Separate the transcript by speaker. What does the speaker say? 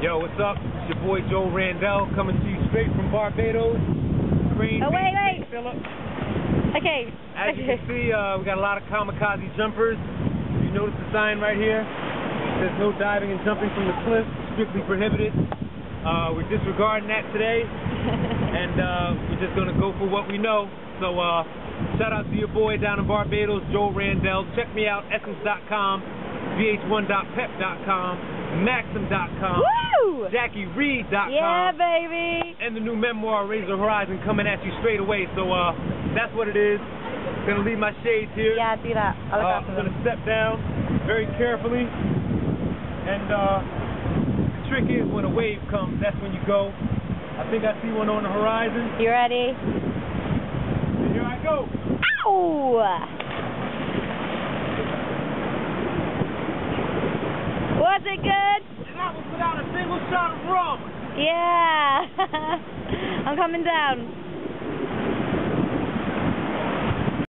Speaker 1: Yo, what's up? It's your boy Joe Randell coming to you straight from Barbados.
Speaker 2: Oh, wait.
Speaker 1: Phillip.
Speaker 2: Okay.
Speaker 1: As you can see, we got a lot of kamikaze jumpers. You notice the sign right here? It says no diving and jumping from the cliff, strictly prohibited. We're disregarding that today, and we're just going to go for what we know. So, shout out to your boy down in Barbados, Joe Randell. Check me out, essence.com, vh1.pep.com, maxim.com,
Speaker 2: Woo!
Speaker 1: JackieReed.com.
Speaker 2: Yeah, baby.
Speaker 1: And the new memoir, Razor Horizon, coming at you straight away. So, that's what it is. Gonna leave my shades here.
Speaker 2: Yeah, do that. I'll look after
Speaker 1: I'm
Speaker 2: them.
Speaker 1: gonna step down very carefully. And the trick is when a wave comes, that's when you go. I think I see one on the horizon.
Speaker 2: You ready?
Speaker 1: And here I go.
Speaker 2: Ow! Was it good?
Speaker 1: And that was without a single shot of rum.
Speaker 2: Yeah. I'm coming down.